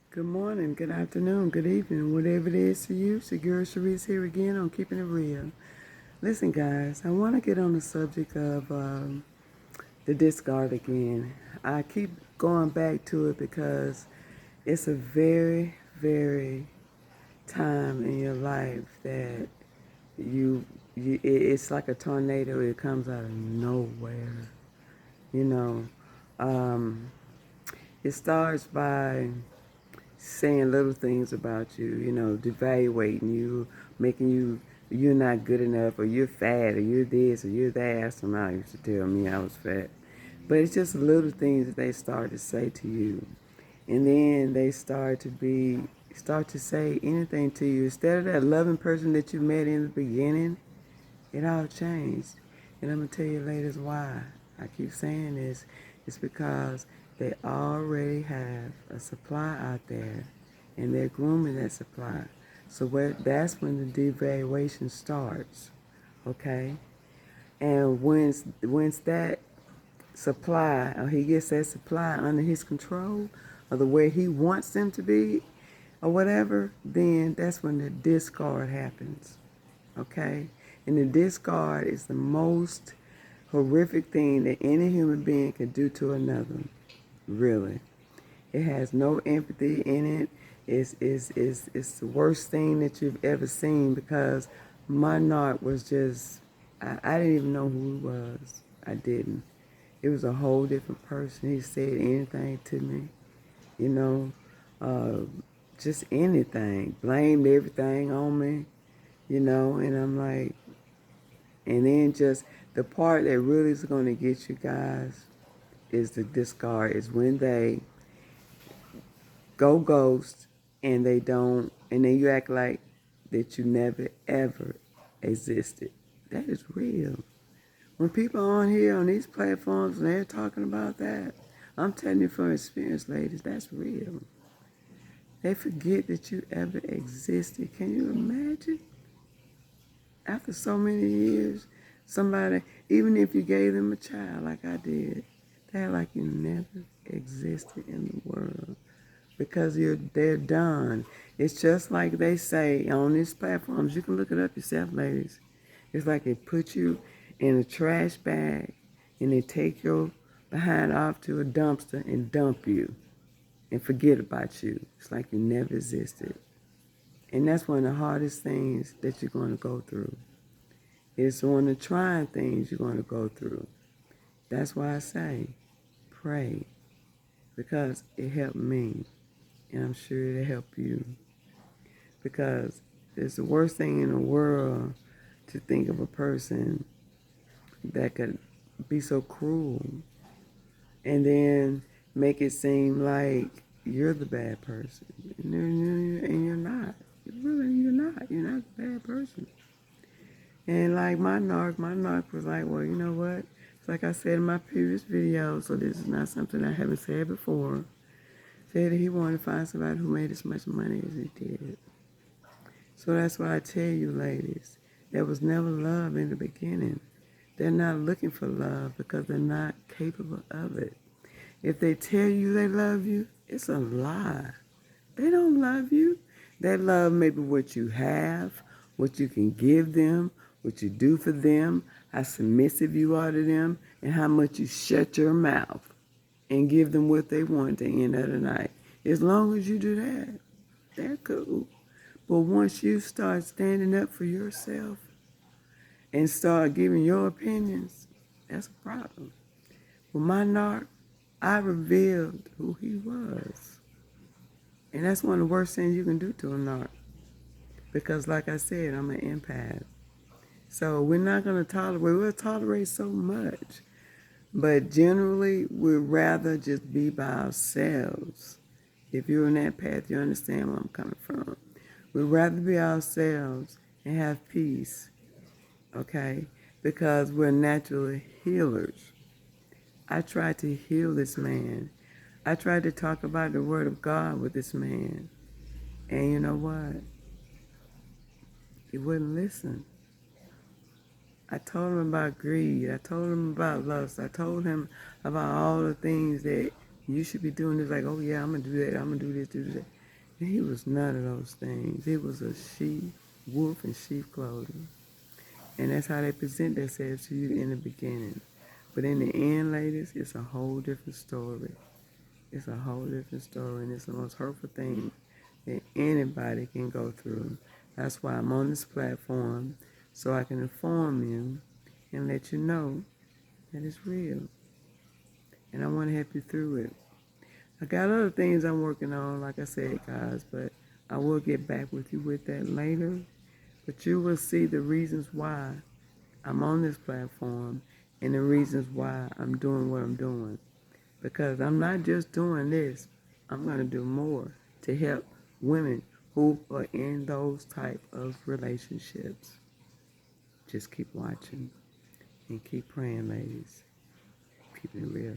Good morning, good afternoon, good evening, whatever it is to you. It's your girl Sharice here again on Keeping It Real. Listen, guys, I want to get on the subject of the discard again. I keep going back to it because it's a very, very time in your life that it's like a tornado. It comes out of nowhere. You know, um, it starts by saying little things about you, devaluating you, making you're not good enough, or you're fat, or you're this, or you're that. Somebody used to tell me I was fat. But it's just little things that they start to say to you. And then they start to say anything to you. Instead of that loving person that you met in the beginning, it all changed. And I'm going to tell you later why. I keep saying this. It's because they already have a supply out there and they're grooming that supply. So that's when the devaluation starts, okay? And once that supply, or he gets that supply under his control, or the way he wants them to be, or whatever, then that's when the discard happens, okay? And the discard is the most horrific thing that any human being can do to another, really. It has no empathy in it. It's the worst thing that you've ever seen because my narc was just, I didn't even know who he was. I didn't. It was a whole different person. He said anything to me, you know, uh, just anything. Blamed everything on me, and I'm like, and then just the part that really is going to get you guys is the discard, is when they go ghost and they don't, and then you act like that you never ever existed. That is real. When people are on here on these platforms and they're talking about that, I'm telling you from experience, ladies, that's real. They forget that you ever existed. Can you imagine? After so many years, somebody, even if you gave them a child like I did, they're like you never existed in the world because they're done. It's just like they say on these platforms. You can look it up yourself, ladies. It's like they put you in a trash bag and they take your behind off to a dumpster and dump you and forget about you. It's like you never existed. And that's one of the hardest things that you're going to go through. It's one of the trying things you're going to go through. That's why I say pray, because it helped me, and I'm sure it'll help you. Because it's the worst thing in the world to think of a person that could be so cruel and then make it seem like you're the bad person. And you're not. You're not. You're not a bad person. And like my narc was like, well, you know what? It's like I said in my previous video, so this is not something I haven't said before. Said that he wanted to find somebody who made as much money as he did. So that's why I tell you, ladies, there was never love in the beginning. They're not looking for love because they're not capable of it. If they tell you they love you, it's a lie. They don't love you. They love maybe what you have, what you can give them, what you do for them, how submissive you are to them, and how much you shut your mouth and give them what they want at the end of the night. As long as you do that, they're cool. But once you start standing up for yourself and start giving your opinions, that's a problem. With my narc, I revealed who he was. And that's one of the worst things you can do to a narc. Because like I said, I'm an empath. So we're not going to we'll tolerate so much. But generally, we'd rather just be by ourselves. If you're in that path, you understand where I'm coming from. We'd rather be ourselves and have peace, okay? Because we're naturally healers. I tried to heal this man. I tried to talk about the word of God with this man. And you know what? He wouldn't listen. I told him about greed. I told him about lust. I told him about all the things that you should be doing. It's like, oh yeah, I'm going to do that. I'm going to do this, do that. And he was none of those things. He was a wolf in sheep clothing. And that's how they present themselves to you in the beginning. But in the end, ladies, it's a whole different story. It's a whole different story, and it's the most hurtful thing that anybody can go through. That's why I'm on this platform, so I can inform you and let you know that it's real. And I want to help you through it. I got other things I'm working on, like I said, guys, but I will get back with you with that later. But you will see the reasons why I'm on this platform and the reasons why I'm doing what I'm doing. Because I'm not just doing this, I'm going to do more to help women who are in those type of relationships. Just keep watching and keep praying, ladies. Keep it real.